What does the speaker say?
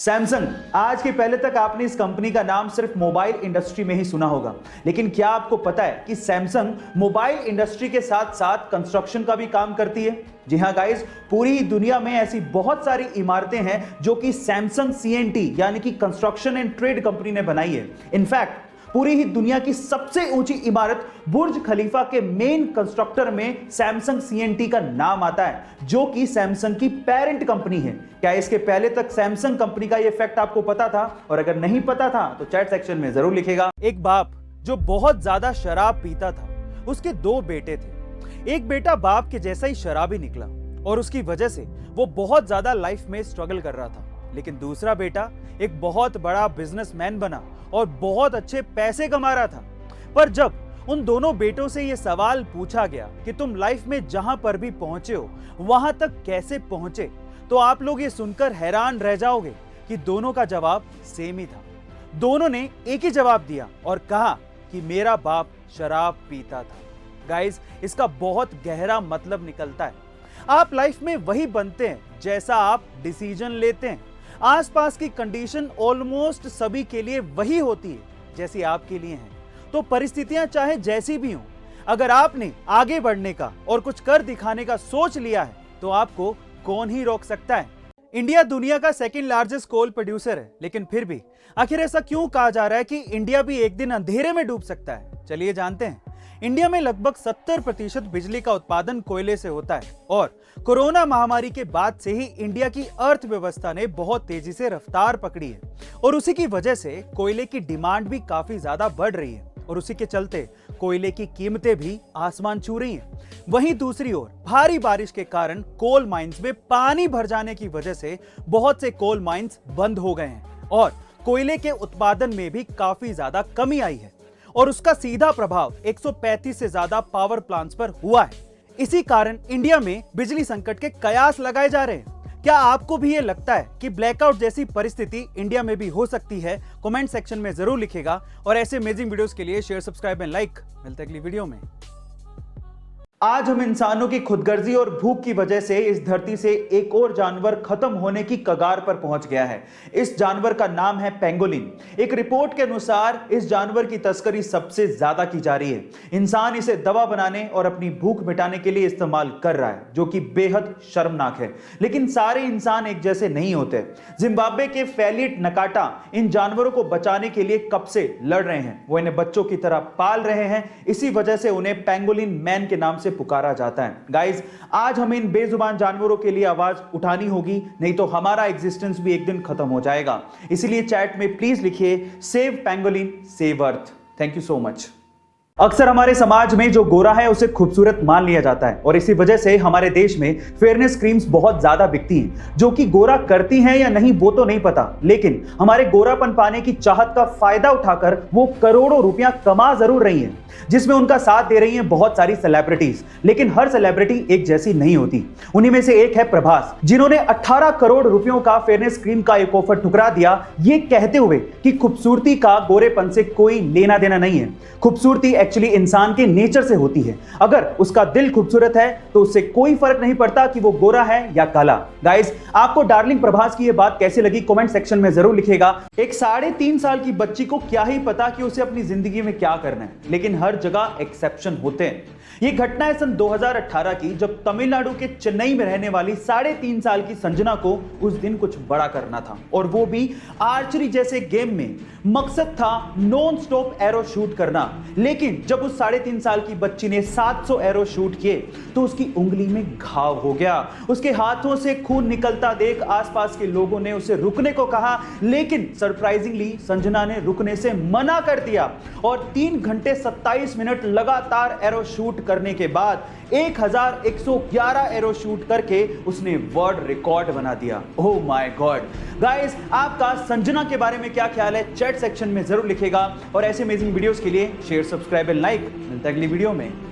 Samsung, आज के पहले तक आपने इस कंपनी का नाम सिर्फ मोबाइल इंडस्ट्री में ही सुना होगा, लेकिन क्या आपको पता है कि सैमसंग मोबाइल इंडस्ट्री के साथ साथ कंस्ट्रक्शन का भी काम करती है। जी हां गाइस, पूरी दुनिया में ऐसी बहुत सारी इमारतें हैं जो कि सैमसंग सीएनटी यानी कि कंस्ट्रक्शन एंड ट्रेड कंपनी ने बनाई है। इनफैक्ट पूरी ही दुनिया की सबसे ऊंची इमारत बुर्ज खलीफा के मेन कंस्ट्रक्टर में सैमसंग सीएनटी का नाम आता है, जो कि सैमसंग की पेरेंट कंपनी है। क्या इसके पहले तक सैमसंग कंपनी का ये फैक्ट आपको पता था? और अगर नहीं पता था तो चैट सेक्शन में जरूर लिखेगा। एक बाप जो बहुत ज्यादा शराब पीता था, उसके दो बेटे थे। एक बेटा बाप के जैसा ही शराबी निकला और उसकी वजह से वो बहुत ज्यादा लाइफ में स्ट्रगल कर रहा था, लेकिन दूसरा बेटा एक बहुत बड़ा बिजनेसमैन बना और बहुत अच्छे पैसे कमा रहा था। पर जब उन दोनों बेटों से यह सवाल पूछा गया कि तुम लाइफ में जहां पर भी पहुंचे हो वहां तक कैसे पहुंचे, तो आप लोग ये सुनकर हैरान रह जाओगे कि दोनों का जवाब सेम ही था। दोनों ने एक ही जवाब दिया और कहा कि मेरा बाप शराब पीता था। गाइस, इसका बहुत गहरा मतलब निकलता है। आप लाइफ में वही बनते हैं जैसा आप डिसीजन लेते हैं। आसपास की कंडीशन ऑलमोस्ट सभी के लिए वही होती है जैसी आपके लिए है। तो परिस्थितियां चाहे जैसी भी हों, अगर आपने आगे बढ़ने का और कुछ कर दिखाने का सोच लिया है तो आपको कौन ही रोक सकता है। इंडिया दुनिया का सेकंड लार्जेस्ट कोल प्रोड्यूसर है, लेकिन फिर भी आखिर ऐसा क्यों कहा जा रहा है कि इंडिया भी एक दिन अंधेरे में डूब सकता है? चलिए जानते हैं। इंडिया में लगभग 70% बिजली का उत्पादन कोयले से होता है और कोरोना महामारी के बाद से ही इंडिया की अर्थव्यवस्था ने बहुत तेजी से रफ्तार पकड़ी है और उसी की वजह से कोयले की डिमांड भी काफी ज्यादा बढ़ रही है और उसी के चलते कोयले की कीमतें भी आसमान छू रही हैं। वहीं दूसरी ओर भारी बारिश के कारण कोल माइंस में पानी भर जाने की वजह से बहुत से कोल माइंस बंद हो गए हैं और कोयले के उत्पादन में भी काफी ज्यादा कमी आई है और उसका सीधा प्रभाव 135 से ज्यादा पावर प्लांट्स पर हुआ है। इसी कारण इंडिया में बिजली संकट के कयास लगाए जा रहे हैं। क्या आपको भी ये लगता है कि ब्लैकआउट जैसी परिस्थिति इंडिया में भी हो सकती है? कमेंट सेक्शन में जरूर लिखेगा और ऐसे अमेजिंग वीडियोस के लिए शेयर, सब्सक्राइब एंड लाइक। मिलते हैं अगली वीडियो में। आज हम इंसानों की खुदगर्जी और भूख की वजह से इस धरती से एक और जानवर खत्म होने की कगार पर पहुंच गया है। इस जानवर का नाम है पेंगोलिन। एक रिपोर्ट के अनुसार इस जानवर की तस्करी सबसे ज्यादा की जा रही है। इंसान इसे दवा बनाने और अपनी भूख मिटाने के लिए इस्तेमाल कर रहा है, जो कि बेहद शर्मनाक है। लेकिन सारे इंसान एक जैसे नहीं होते। जिम्बाब्वे के फैलिट नकाटा इन जानवरों को बचाने के लिए कब से लड़ रहे हैं। वो इन्हें बच्चों की तरह पाल रहे हैं। इसी वजह से उन्हें पेंगोलिन मैन के नाम से पुकारा जाता है। गाइस, आज हमें इन बेजुबान जानवरों के लिए आवाज उठानी होगी, नहीं तो हमारा एग्जिस्टेंस भी एक दिन खत्म हो जाएगा। इसलिए चैट में प्लीज लिखिए save pangolin, save earth. Thank you so much. अक्सर हमारे समाज में जो गोरा है उसे खूबसूरत मान लिया जाता है और इसी वजह से हमारे देश में फेयरनेस क्रीम्स बहुत ज्यादा बिकती हैं, जो कि गोरा करती हैं या नहीं वो तो नहीं पता, लेकिन हमारे गोरापन पाने की चाहत का फायदा उठाकर वो करोड़ों रुपया कमा जरूर रही हैं, जिसमें उनका साथ दे रही हैं बहुत सारी सेलिब्रिटीज। लेकिन हर सेलिब्रिटी एक जैसी नहीं होती। उन्हीं में से एक है प्रभास, जिन्होंने 18 करोड़ रुपयों का फेयरनेस क्रीम का एक ऑफर ठुकरा दिया, ये कहते हुए कि खूबसूरती का गोरेपन से कोई लेना देना नहीं है। खूबसूरती एक्चुअली इंसान के नेचर से होती है। अगर उसका दिल खूबसूरत है तो उससे कोई फर्क नहीं पड़ता कि वो गोरा है या काला। गाइस, आपको डार्लिंग प्रभास की ये बात कैसे लगी? कमेंट सेक्शन में जरूर लिखेगा। एक 3.5 साल की बच्ची को क्या ही पता कि उसे अपनी जिंदगी में क्या करना है, लेकिन हर जगह एक्सेप्शन होते हैं। ये घटना है सन 2018 की, जब तमिलनाडु के चेन्नई में रहने वाली 3.5 साल की संजना को उस दिन कुछ बड़ा करना था और वो भी आर्चरी जैसे गेम में। मकसद था नॉन स्टॉप एरो शूट करना, लेकिन जब उस 3.5 साल की बच्ची ने 700 एरो शूट किए तो उसकी उंगली में घाव हो गया। उसके हाथों से खून निकलता देख आसपास के लोगों ने उसे रुकने को कहा, लेकिन सरप्राइजिंगली संजना ने रुकने से मना कर दिया और 3 घंटे 27 मिनट लगातार एरो शूट करने के बाद 1111 एरो शूट करके उसने वर्ल्ड रिकॉर्ड बना दिया। Oh my God. गाइस, आपका संजना के बारे में क्या ख्याल है? चैट सेक्शन में जरूर लिखेगा और ऐसे अमेजिंग वीडियोस के लिए शेयर, सब्सक्राइब एंड लाइक। मिलता है अगली वीडियो में।